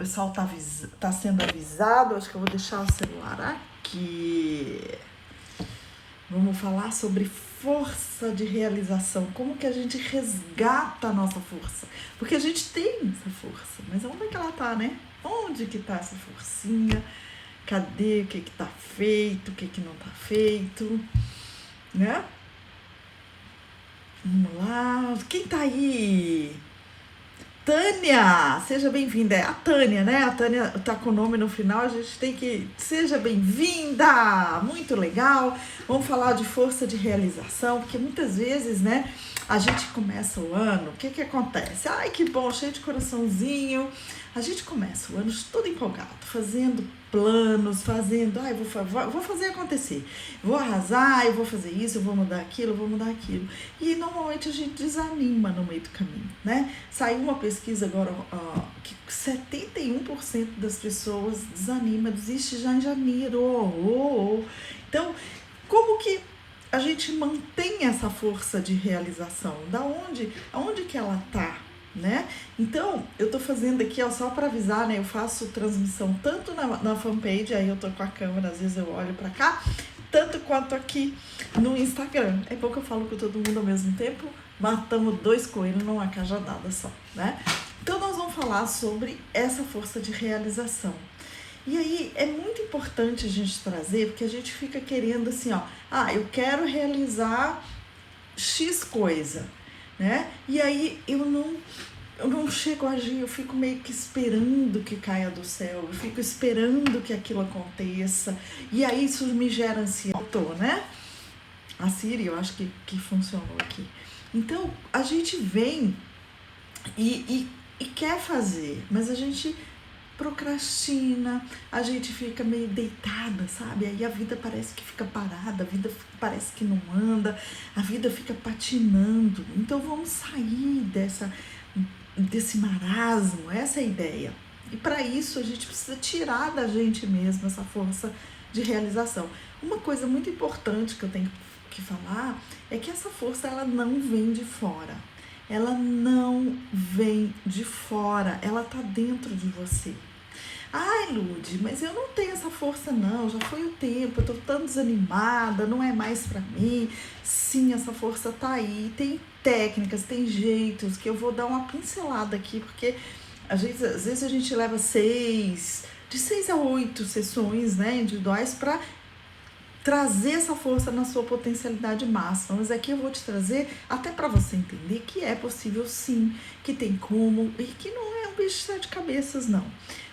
pessoal tá sendo avisado. Acho que eu vou deixar o celular aqui. Vamos falar sobre força de realização. Como que a gente resgata a nossa força? Porque a gente tem essa força, mas onde é que ela tá, né? Onde que tá essa forcinha? Cadê? O que que tá feito? O que que não tá feito? Né? Vamos lá. Quem tá aí? Tânia, seja bem-vinda. É a Tânia, né? A Tânia tá com o nome no final, a gente tem que... Seja bem-vinda! Muito legal. Vamos falar de força de realização, porque muitas vezes, né, a gente começa o ano, o que que acontece? Ai, que bom, cheio de coraçãozinho. A gente começa o ano todo empolgado, fazendo planos, fazendo... Ai, vou fazer acontecer. Vou arrasar, eu vou fazer isso, eu vou mudar aquilo, eu vou mudar aquilo. E normalmente a gente desanima no meio do caminho, né? Saiu uma pesquisa agora que 71% das pessoas desanima, desiste já em janeiro. Então, como que a gente mantém essa força de realização? Aonde que ela tá, né? Então, eu tô fazendo aqui, ó, só para avisar, né? Eu faço transmissão tanto na fanpage, aí eu tô com a câmera, às vezes eu olho para cá, tanto quanto aqui no Instagram. É bom que eu falo com todo mundo ao mesmo tempo, matamos 2 coelhos numa cajadada só, né? Então, nós vamos falar sobre essa força de realização. E aí, é muito importante a gente trazer, porque a gente fica querendo assim, ó, eu quero realizar X coisa, né? E aí, eu não chego a agir, eu fico meio que esperando que caia do céu, eu fico esperando que aquilo aconteça, e aí isso me gera ansiedade, né? A Siri, eu acho que funcionou aqui. Então, a gente vem e quer fazer, mas a gente procrastina, a gente fica meio deitada, sabe? Aí a vida parece que fica parada, a vida parece que não anda, a vida fica patinando. Então, vamos sair desse marasmo, essa é a ideia. E para isso a gente precisa tirar da gente mesma essa força de realização. Uma coisa muito importante que eu tenho que falar é que essa força ela não vem de fora. Ela não vem de fora, ela tá dentro de você. Ai, Lude, mas eu não tenho essa força não, já foi o tempo, eu tô tão desanimada, não é mais pra mim. Sim, essa força tá aí, tem técnicas, tem jeitos, que eu vou dar uma pincelada aqui, porque às vezes a gente leva de 6 a 8 sessões, né, individuais para trazer essa força na sua potencialidade máxima. Mas aqui eu vou te trazer até para você entender que é possível sim, que tem como e que não é um bicho de 7 cabeças não.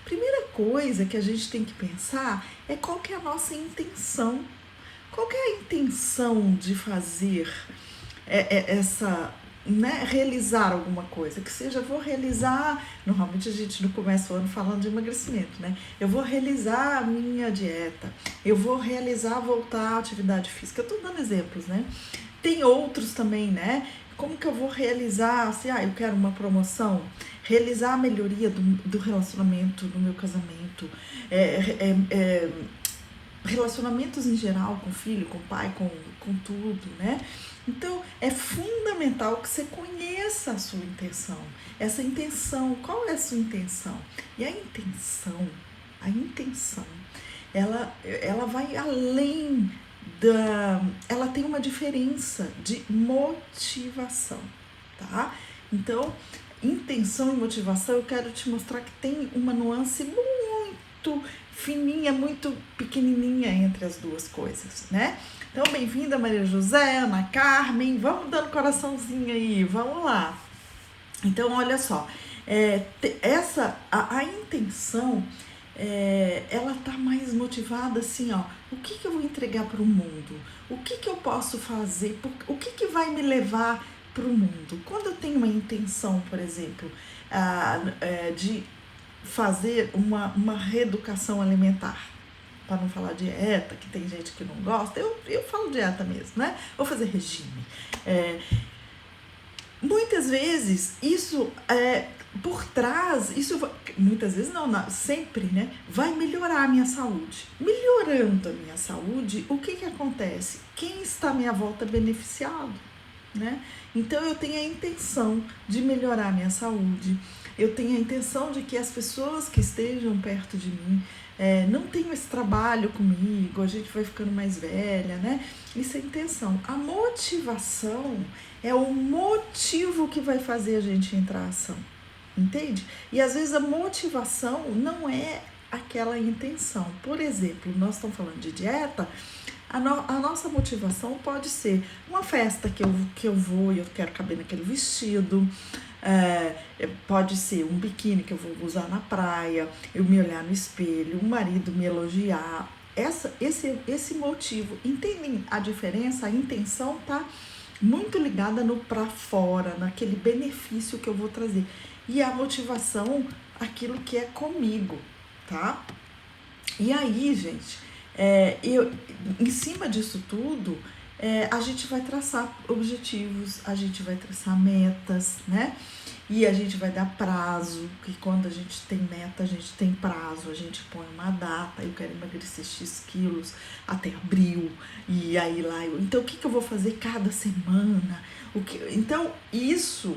Primeira coisa que a gente tem que pensar é qual que é a nossa intenção. Qual que é a intenção de fazer essa, né, realizar alguma coisa, que seja, vou realizar, normalmente a gente não começa o ano falando de emagrecimento, né? Eu vou realizar a minha dieta, eu vou realizar voltar à atividade física, eu tô dando exemplos, né? Tem outros também, né? Como que eu vou realizar, assim, eu quero uma promoção, realizar a melhoria do relacionamento, do meu casamento, relacionamentos em geral, com o filho, com o pai, com tudo, né? Então, é fundamental que você conheça a sua intenção. Essa intenção, qual é a sua intenção? E a intenção, ela vai além ela tem uma diferença de motivação, tá? Então, intenção e motivação, eu quero te mostrar que tem uma nuance muito fininha, muito pequenininha entre as duas coisas, né? Então, bem-vinda Maria José, Ana Carmen, vamos dando coraçãozinho aí, vamos lá. Então, olha só, a intenção, ela tá mais motivada assim, ó, o que eu vou entregar para o mundo? O que eu posso fazer? O que vai me levar para o mundo? Quando eu tenho uma intenção, por exemplo, de fazer uma reeducação alimentar, para não falar dieta, que tem gente que não gosta, eu falo dieta mesmo, né? Vou fazer regime. Muitas vezes, isso por trás, muitas vezes não, sempre, né? Vai melhorar a minha saúde. Melhorando a minha saúde, o que acontece? Quem está à minha volta beneficiado, né? Então, eu tenho a intenção de melhorar a minha saúde, eu tenho a intenção de que as pessoas que estejam perto de mim não tenham esse trabalho comigo, a gente vai ficando mais velha, né? Isso é a intenção. A motivação é o motivo que vai fazer a gente entrar em ação, entende? E às vezes a motivação não é aquela intenção. Por exemplo, nós estamos falando de dieta, a nossa motivação pode ser uma festa que eu vou e eu quero caber naquele vestido, pode ser um biquíni que eu vou usar na praia, eu me olhar no espelho, o marido me elogiar, esse motivo. Entendem a diferença? A intenção tá muito ligada no pra fora, naquele benefício que eu vou trazer. E a motivação, aquilo que é comigo, tá? E aí, gente, em cima disso tudo, a gente vai traçar objetivos, a gente vai traçar metas, né? E a gente vai dar prazo, que quando a gente tem meta, a gente tem prazo, a gente põe uma data, eu quero emagrecer X quilos até abril, e aí lá, então o que eu vou fazer cada semana? Então, isso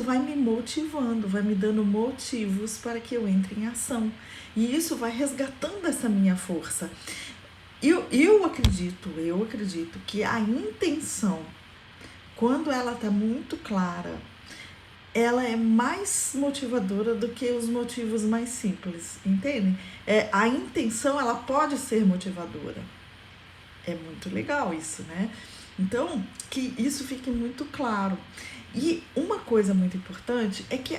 vai me motivando, vai me dando motivos para que eu entre em ação. E isso vai resgatando essa minha força. Eu acredito que a intenção, quando ela está muito clara, ela é mais motivadora do que os motivos mais simples, entende? A intenção, ela pode ser motivadora. É muito legal isso, né? Então, que isso fique muito claro. E uma coisa muito importante é que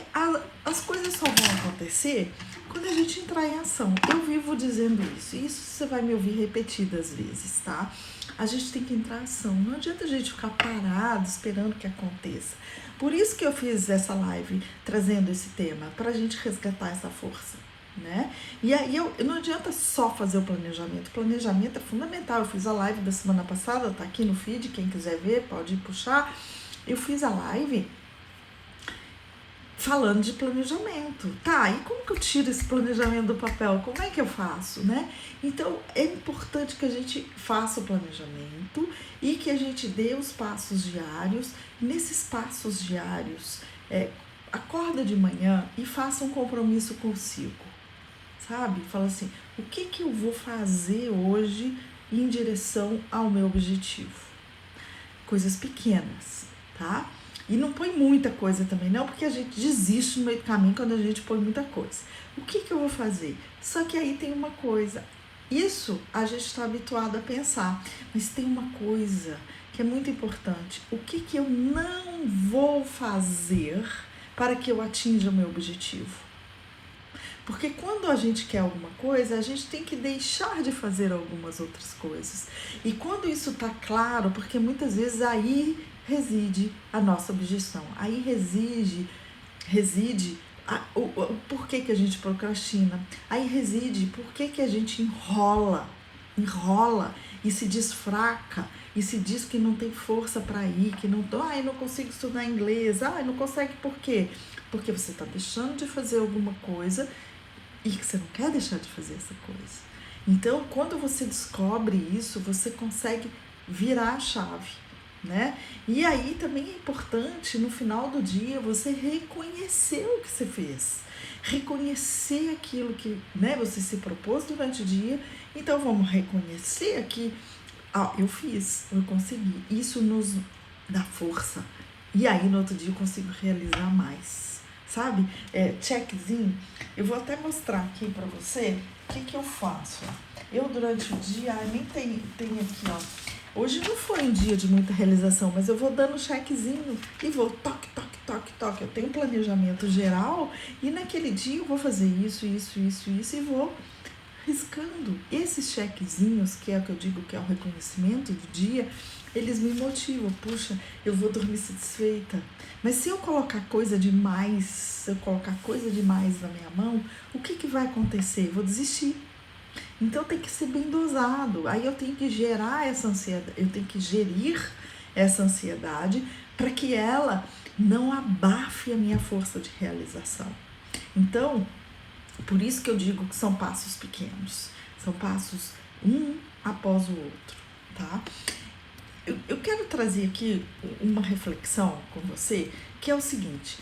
as coisas só vão acontecer quando a gente entrar em ação. Eu vivo dizendo isso, e isso você vai me ouvir repetidas vezes, tá? A gente tem que entrar em ação. Não adianta a gente ficar parado esperando que aconteça. Por isso que eu fiz essa live trazendo esse tema, pra gente resgatar essa força, né? E aí não adianta só fazer o planejamento. O planejamento é fundamental. Eu fiz a live da semana passada, tá aqui no feed, quem quiser ver pode puxar. Eu fiz a live falando de planejamento. Tá, e como que eu tiro esse planejamento do papel? Como é que eu faço, né? Então, é importante que a gente faça o planejamento e que a gente dê os passos diários. Nesses passos diários, acorda de manhã e faça um compromisso consigo, sabe? Fala assim, o que eu vou fazer hoje em direção ao meu objetivo? Coisas pequenas, tá? E não põe muita coisa também não, porque a gente desiste no meio do caminho quando a gente põe muita coisa. O que eu vou fazer? Só que aí tem uma coisa, isso a gente está habituado a pensar, mas tem uma coisa que é muito importante. O que eu não vou fazer para que eu atinja o meu objetivo? Porque quando a gente quer alguma coisa, a gente tem que deixar de fazer algumas outras coisas. E quando isso está claro, porque muitas vezes aí reside a nossa objeção. Aí reside o porquê que a gente procrastina. Aí reside porquê que a gente enrola e se desfraca e se diz que não tem força para ir, que não consigo estudar inglês. Não consegue por quê? Porque você está deixando de fazer alguma coisa e que você não quer deixar de fazer essa coisa. Então, quando você descobre isso, você consegue virar a chave, né? E aí também é importante, no final do dia, você reconhecer o que você fez. Reconhecer aquilo que, né, você se propôs durante o dia. Então, vamos reconhecer aqui, eu fiz, eu consegui. Isso nos dá força. E aí, no outro dia, eu consigo realizar mais. Sabe? Checkzinho. Eu vou até mostrar aqui pra você o que eu faço. Eu, durante o dia, nem tem aqui, ó. Hoje não foi um dia de muita realização, mas eu vou dando checkzinho e vou toque, toque, toque, toque. Eu tenho um planejamento geral e naquele dia eu vou fazer isso e vou riscando. Esses checkzinhos, que é o que eu digo que é o reconhecimento do dia, eles me motivam. Puxa, eu vou dormir satisfeita. Mas se eu colocar coisa demais, na minha mão, o que vai acontecer? Eu vou desistir. Então tem que ser bem dosado. Aí eu tenho que gerar essa ansiedade, eu tenho que gerir essa ansiedade para que ela não abafe a minha força de realização. Então, por isso que eu digo que são passos pequenos. São passos um após o outro, tá? Eu quero trazer aqui uma reflexão com você, que é o seguinte.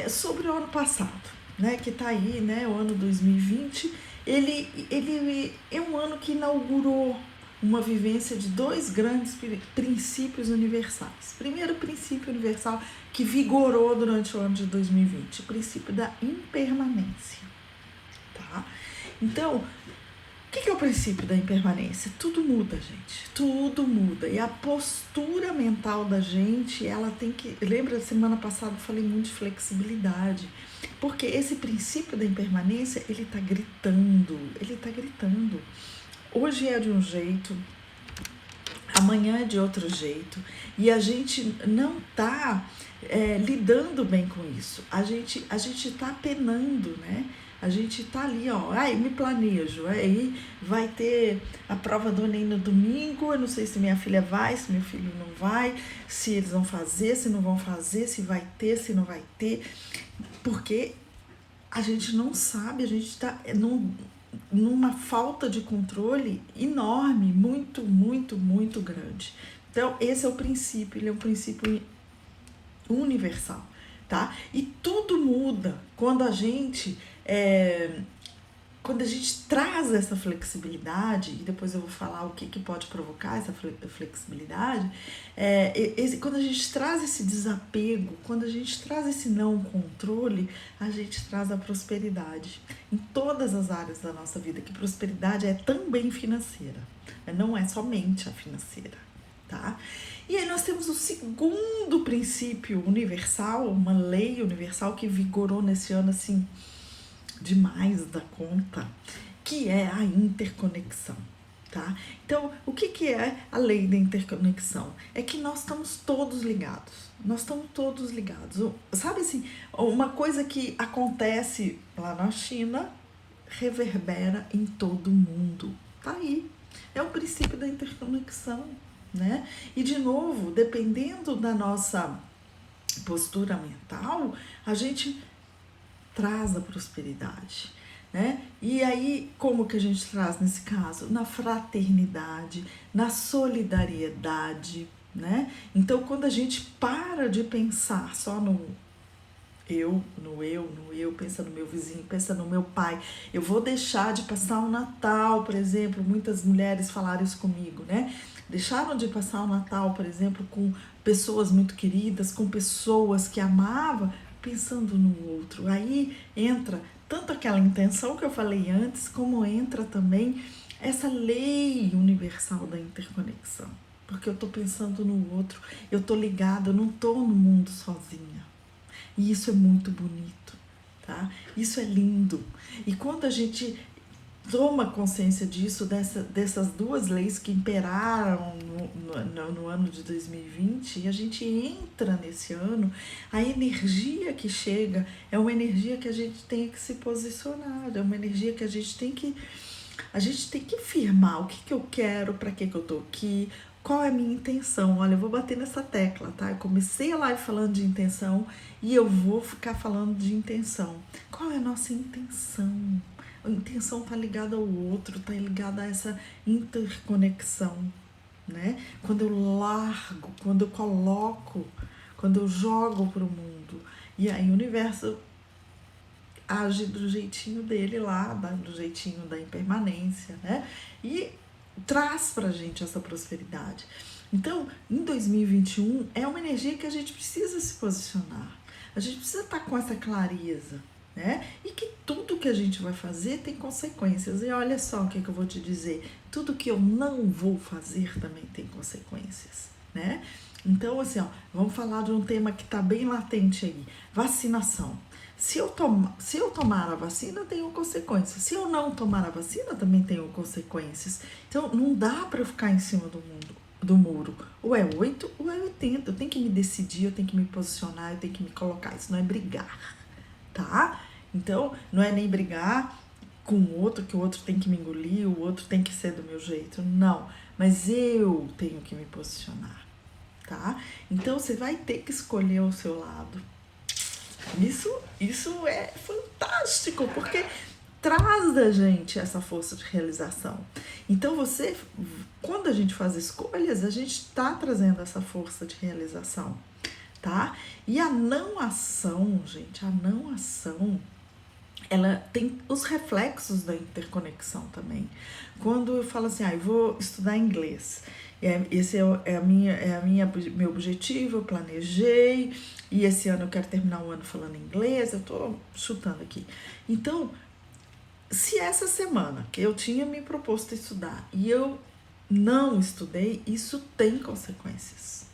sobre o ano passado, né, que está aí, né, o ano 2020, ele é um ano que inaugurou uma vivência de dois grandes princípios universais. Primeiro princípio universal que vigorou durante o ano de 2020, o princípio da impermanência, tá? Então, o que é o princípio da impermanência? Tudo muda, gente. Tudo muda. E a postura mental da gente, ela tem que... Lembra, semana passada eu falei muito de flexibilidade. Porque esse princípio da impermanência, ele tá gritando. Ele tá gritando. Hoje é de um jeito, amanhã é de outro jeito. E a gente não tá lidando bem com isso. A gente tá penando, né? A gente tá ali, ó, me planejo, aí vai ter a prova do Enem no domingo, eu não sei se minha filha vai, se meu filho não vai, se eles vão fazer, se não vão fazer, se vai ter, se não vai ter, porque a gente não sabe, a gente tá numa falta de controle enorme, muito, muito, muito grande. Então, esse é o princípio, ele é um princípio universal, tá? E tudo muda quando a gente traz essa flexibilidade, e depois eu vou falar o que pode provocar essa flexibilidade, quando a gente traz esse desapego, quando a gente traz esse não controle, a gente traz a prosperidade em todas as áreas da nossa vida, que prosperidade é também financeira, não é somente a financeira, tá? E aí nós temos o segundo princípio universal, uma lei universal que vigorou nesse ano, assim, demais da conta, que é a interconexão, tá? Então, o que é a lei da interconexão? É que nós estamos todos ligados, Sabe assim, uma coisa que acontece lá na China, reverbera em todo mundo, tá aí. É o princípio da interconexão, né? E, de novo, dependendo da nossa postura mental, a gente traz a prosperidade, né? E aí, como que a gente traz nesse caso? Na fraternidade, na solidariedade, né? Então, quando a gente para de pensar só no eu, pensa no meu vizinho, pensa no meu pai, eu vou deixar de passar o Natal, por exemplo, muitas mulheres falaram isso comigo, né? Deixaram de passar o Natal, por exemplo, com pessoas muito queridas, com pessoas que amavam, pensando no outro. Aí entra tanto aquela intenção que eu falei antes, como entra também essa lei universal da interconexão. Porque eu tô pensando no outro, eu tô ligada, eu não tô no mundo sozinha. E isso é muito bonito, tá? Isso é lindo. E quando a gente toma consciência disso, dessas duas leis que imperaram no ano de 2020, e a gente entra nesse ano, a energia que chega é uma energia que a gente tem que se posicionar, é uma energia que a gente tem que firmar o que eu quero, para que eu tô aqui, qual é a minha intenção. Olha, eu vou bater nessa tecla, tá? Eu comecei a live falando de intenção e eu vou ficar falando de intenção. Qual é a nossa intenção? A intenção tá ligada ao outro, tá ligada a essa interconexão, né? Quando eu largo, quando eu coloco, quando eu jogo pro mundo, e aí o universo age do jeitinho dele lá, do jeitinho da impermanência, né? E traz pra gente essa prosperidade. Então, em 2021, é uma energia que a gente precisa se posicionar. A gente precisa estar com essa clareza, né? E que tudo que a gente vai fazer tem consequências. E olha só o que eu vou te dizer. Tudo que eu não vou fazer também tem consequências, né? Então, assim, ó, vamos falar de um tema que está bem latente aí. Vacinação. Se eu tomar a vacina, tenho consequências. Se eu não tomar a vacina, também tenho consequências. Então, não dá para eu ficar em cima do muro. Ou é 8 ou é 80. Eu tenho que me decidir, eu tenho que me posicionar, eu tenho que me colocar. Isso não é brigar, tá? Então, não é nem brigar com o outro, que o outro tem que me engolir, o outro tem que ser do meu jeito. Não, mas eu tenho que me posicionar, tá? Então, você vai ter que escolher o seu lado. Isso é fantástico, porque traz da gente essa força de realização. Então, quando a gente faz escolhas, a gente está trazendo essa força de realização. tá? E a não ação, gente, a não ação, ela tem os reflexos da interconexão também. Quando eu falo assim, eu vou estudar inglês, esse meu objetivo, eu planejei, e esse ano eu quero terminar o ano falando inglês, eu tô chutando aqui. Então, se essa semana que eu tinha me proposto a estudar e eu não estudei, isso tem consequências.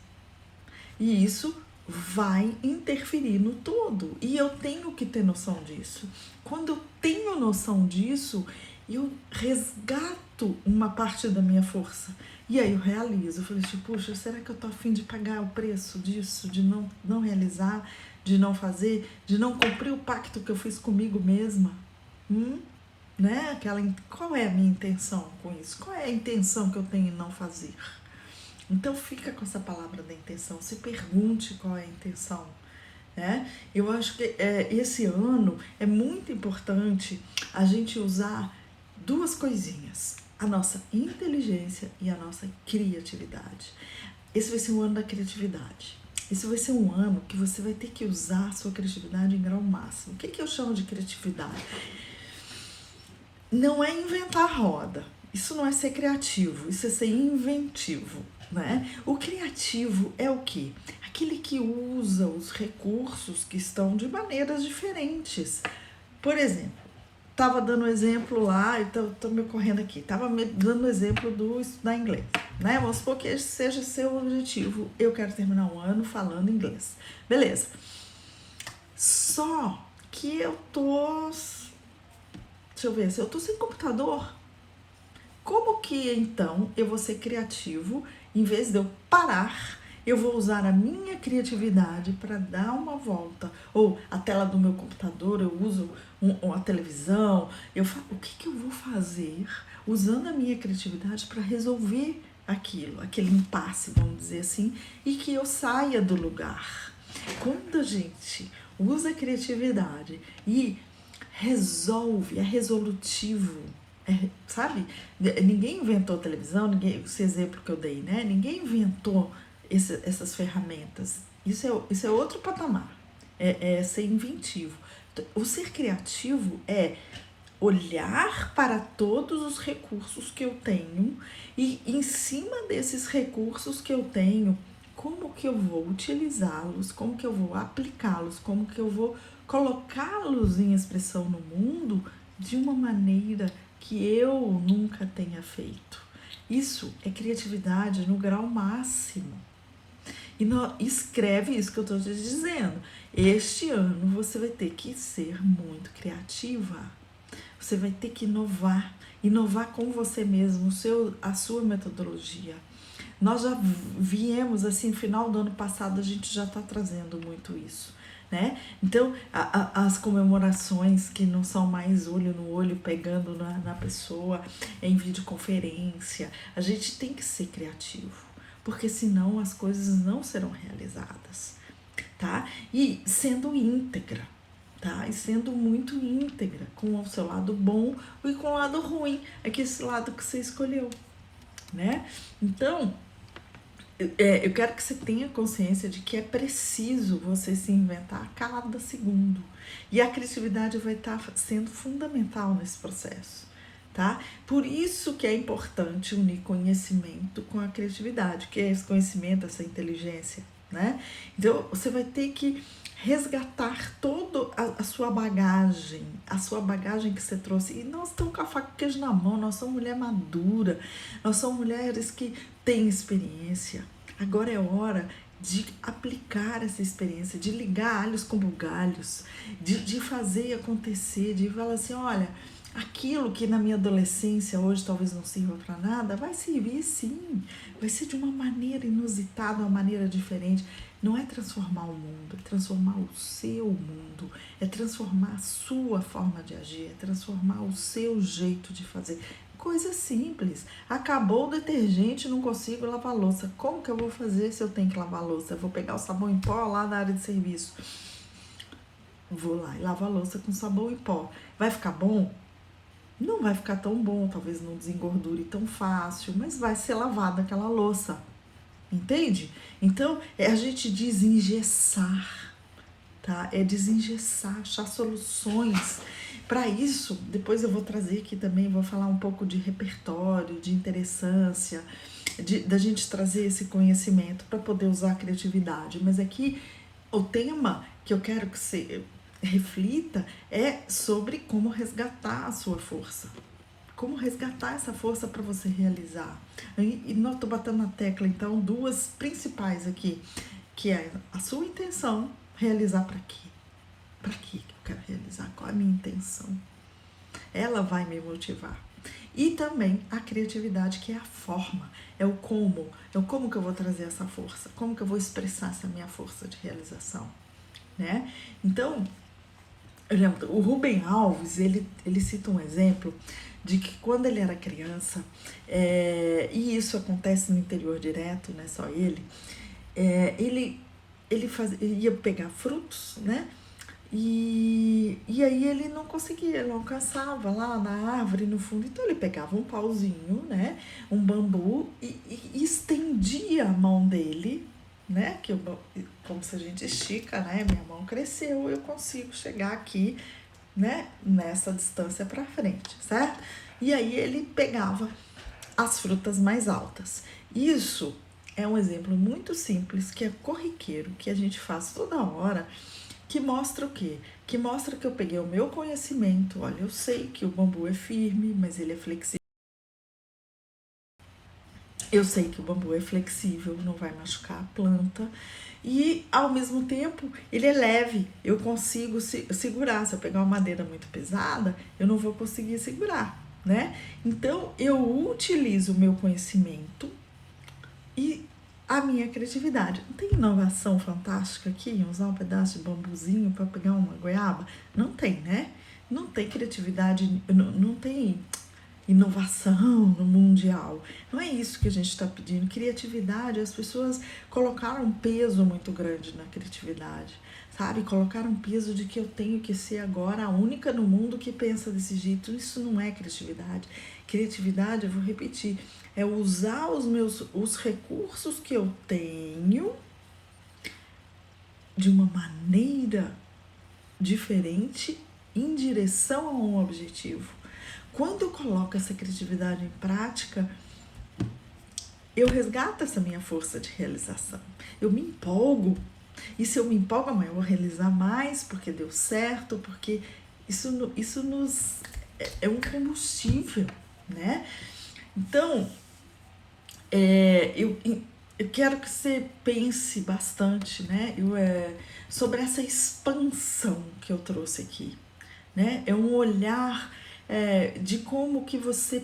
E isso vai interferir no todo. E eu tenho que ter noção disso. Quando eu tenho noção disso, eu resgato uma parte da minha força. E aí eu realizo. Eu falei assim, puxa, será que eu tô a fim de pagar o preço disso? De não realizar, de não fazer, de não cumprir o pacto que eu fiz comigo mesma? Né? Qual é a minha intenção com isso? Qual é a intenção que eu tenho em não fazer? Então fica com essa palavra da intenção, se pergunte qual é a intenção. Né? Eu acho que esse ano é muito importante a gente usar duas coisinhas, a nossa inteligência e a nossa criatividade. Esse vai ser um ano da criatividade. Esse vai ser um ano que você vai ter que usar a sua criatividade em grau máximo. O que eu chamo de criatividade? Não é inventar roda, isso não é ser criativo, isso é ser inventivo, né? O criativo é o quê? Aquele que usa os recursos que estão de maneiras diferentes. Por exemplo, estava dando exemplo lá, estou me ocorrendo aqui, estava dando exemplo do estudar inglês, né? Vamos supor que esse seja seu objetivo, eu quero terminar o ano falando inglês. Beleza. Só que eu tô... Deixa eu ver, se eu tô sem computador, como que então eu vou ser criativo? Em vez de eu parar, eu vou usar a minha criatividade para dar uma volta. Ou a tela do meu computador, eu uso a televisão. O que eu vou fazer usando a minha criatividade para resolver aquele impasse, vamos dizer assim, e que eu saia do lugar. Quando a gente usa a criatividade e resolve, é resolutivo, sabe? Ninguém inventou televisão, esse exemplo que eu dei, né? Ninguém inventou essas ferramentas. Isso é outro patamar, é ser inventivo. O ser criativo é olhar para todos os recursos que eu tenho e em cima desses recursos que eu tenho, como que eu vou utilizá-los, como que eu vou aplicá-los, como que eu vou colocá-los em expressão no mundo de uma maneira que eu nunca tenha feito. Isso é criatividade no grau máximo. E escreve isso que eu estou te dizendo. Este ano você vai ter que ser muito criativa. Você vai ter que inovar com você mesmo, a sua metodologia. Nós já viemos, assim, no final do ano passado, a gente já está trazendo muito isso, né? Então, as comemorações que não são mais olho no olho, pegando na pessoa, em videoconferência, a gente tem que ser criativo, porque senão as coisas não serão realizadas, tá? E sendo íntegra, tá? E sendo muito íntegra, com o seu lado bom e com o lado ruim, esse lado que você escolheu, né? Então, eu quero que você tenha consciência de que é preciso você se inventar a cada segundo. E a criatividade vai estar sendo fundamental nesse processo, tá? Por isso que é importante unir conhecimento com a criatividade, que é esse conhecimento, essa inteligência, né? Então, você vai ter que resgatar toda a sua bagagem que você trouxe. E nós estamos com a faca e queijo na mão, nós somos mulher madura, nós somos mulheres que têm experiência. Agora é hora de aplicar essa experiência, de ligar alhos com bugalhos, de fazer acontecer, de falar assim, olha, aquilo que na minha adolescência hoje talvez não sirva para nada, vai servir sim, vai ser de uma maneira inusitada, uma maneira diferente. Não é transformar o mundo, é transformar o seu mundo, é transformar a sua forma de agir, é transformar o seu jeito de fazer. Coisa simples. Acabou o detergente, não consigo lavar a louça. Como que eu vou fazer se eu tenho que lavar a louça? Eu vou pegar o sabão em pó lá na área de serviço. Vou lá e lavo a louça com sabão em pó. Vai ficar bom? Não vai ficar tão bom, talvez não desengordure tão fácil, mas vai ser lavada aquela louça. entende? Então, é a gente desengessar, tá? É desengessar, achar soluções. Para isso, depois eu vou trazer aqui também, vou falar um pouco de repertório, de interessância, da gente trazer esse conhecimento para poder usar a criatividade. Mas aqui, o tema que eu quero que você reflita é sobre como resgatar a sua força. Como resgatar essa força para você realizar. E não estou batendo na tecla, então, duas principais aqui, que é a sua intenção, realizar para quê? Para que eu quero realizar? Qual é a minha intenção? Ela vai me motivar. E também a criatividade, que é a forma, é o como que eu vou trazer essa força, como que eu vou expressar essa minha força de realização, né? Então, eu lembro, o Rubem Alves, ele cita um exemplo de que quando ele era criança, e isso acontece no interior direto, não é só ele, ele ia pegar frutos, né? E aí ele não conseguia, ele não alcançava lá na árvore no fundo. Então ele pegava um pauzinho, né? Um bambu e estendia a mão dele, né? Como se a gente estica, né? Minha mão cresceu, eu consigo chegar aqui, né? Nessa distância para frente, certo? E aí ele pegava as frutas mais altas. Isso é um exemplo muito simples, que é corriqueiro, que a gente faz toda hora, que mostra o quê? Que mostra que eu peguei o meu conhecimento. Olha, eu sei que o bambu é firme, mas ele é flexível. Eu sei que o bambu é flexível, não vai machucar a planta. E, ao mesmo tempo, ele é leve. Eu consigo segurar. Se eu pegar uma madeira muito pesada, eu não vou conseguir segurar, né? Então, eu utilizo o meu conhecimento e a minha criatividade. Não tem inovação fantástica aqui em usar um pedaço de bambuzinho para pegar uma goiaba? Não tem, né? Não tem criatividade, não tem inovação no mundial. Não é isso que a gente está pedindo. Criatividade, as pessoas colocaram um peso muito grande na criatividade, sabe? Colocaram um peso de que eu tenho que ser agora a única no mundo que pensa desse jeito. Isso não é criatividade. Criatividade, eu vou repetir, é usar os recursos que eu tenho de uma maneira diferente em direção a um objetivo. Quando eu coloco essa criatividade em prática, eu resgato essa minha força de realização. Eu me empolgo. E se eu me empolgo, amanhã eu vou realizar mais, porque deu certo, porque isso nos é um combustível, né? Então, eu quero que você pense bastante, né? Sobre essa expansão que eu trouxe aqui, né? É um olhar de como que você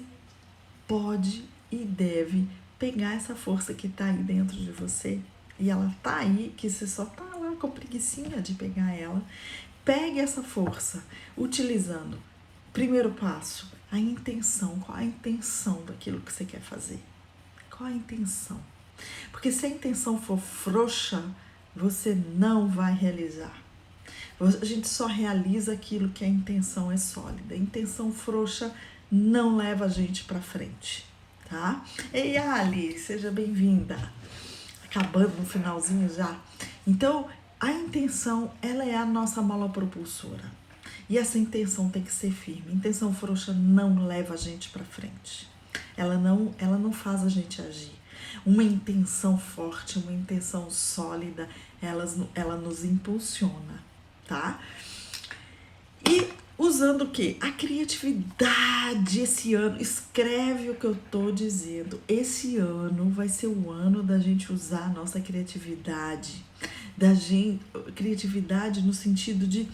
pode e deve pegar essa força que está aí dentro de você, e ela tá aí, que você só tá lá com preguicinha de pegar ela. Pegue essa força utilizando, primeiro passo, a intenção. Qual a intenção daquilo que você quer fazer? Qual a intenção? Porque se a intenção for frouxa, você não vai realizar. A gente só realiza aquilo que a intenção é sólida. A intenção frouxa não leva a gente para frente, tá? Ei, Ali, seja bem-vinda. Acabando no finalzinho já. Então, a intenção, ela é a nossa mola propulsora. E essa intenção tem que ser firme. A intenção frouxa não leva a gente para frente. Ela não faz a gente agir. Uma intenção forte, uma intenção sólida, ela nos impulsiona, tá? E usando o quê? A criatividade esse ano. Escreve o que eu tô dizendo. Esse ano vai ser o ano da gente usar a nossa criatividade. Criatividade no sentido de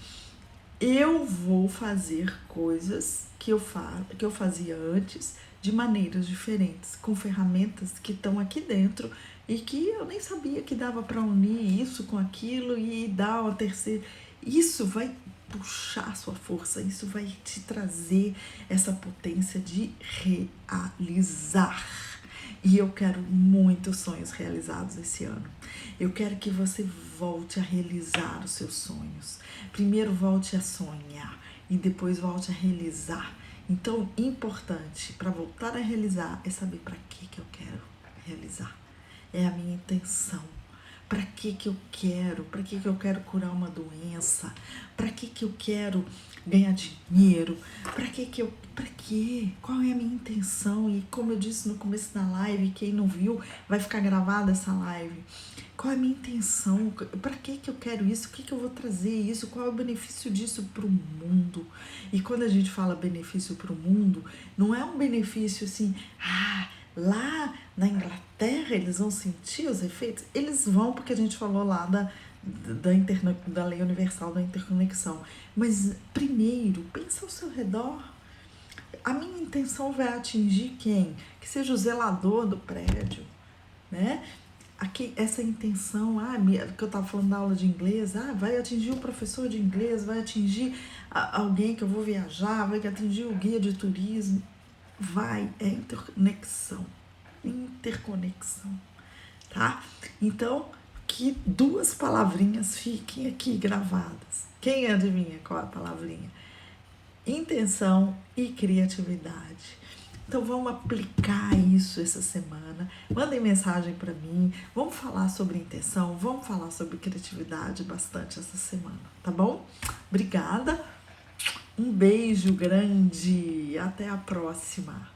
eu vou fazer coisas que eu fazia antes de maneiras diferentes, com ferramentas que estão aqui dentro e que eu nem sabia que dava para unir isso com aquilo e dar uma terceira. Isso vai puxar a sua força, isso vai te trazer essa potência de realizar. E eu quero muitos sonhos realizados esse ano. Eu quero que você volte a realizar os seus sonhos. Primeiro volte a sonhar e depois volte a realizar. Então, importante para voltar a realizar é saber para que eu quero realizar. é a minha intenção. Para que que eu quero? Para que que eu quero curar uma doença? Para que que eu quero ganhar dinheiro? Para quê? Qual é a minha intenção? E como eu disse no começo da live, quem não viu, vai ficar gravada essa live. Qual é a minha intenção? Para que que eu quero isso? O que que eu vou trazer isso? Qual é o benefício disso para o mundo? E quando a gente fala benefício para o mundo, não é um benefício assim, lá na Inglaterra eles vão sentir os efeitos? Eles vão, porque a gente falou lá da lei universal da interconexão. Mas primeiro, pensa ao seu redor. A minha intenção vai atingir quem? Que seja o zelador do prédio, né? Aqui, essa intenção, que eu estava falando da aula de inglês, vai atingir o professor de inglês, vai atingir alguém que eu vou viajar, vai atingir o guia de turismo. É interconexão, tá? Então, que duas palavrinhas fiquem aqui gravadas. Quem adivinha qual é a palavrinha? Intenção e criatividade. Então vamos aplicar isso essa semana. Mandem mensagem para mim. Vamos falar sobre intenção, vamos falar sobre criatividade bastante essa semana, tá bom? Obrigada. Um beijo grande. Até a próxima.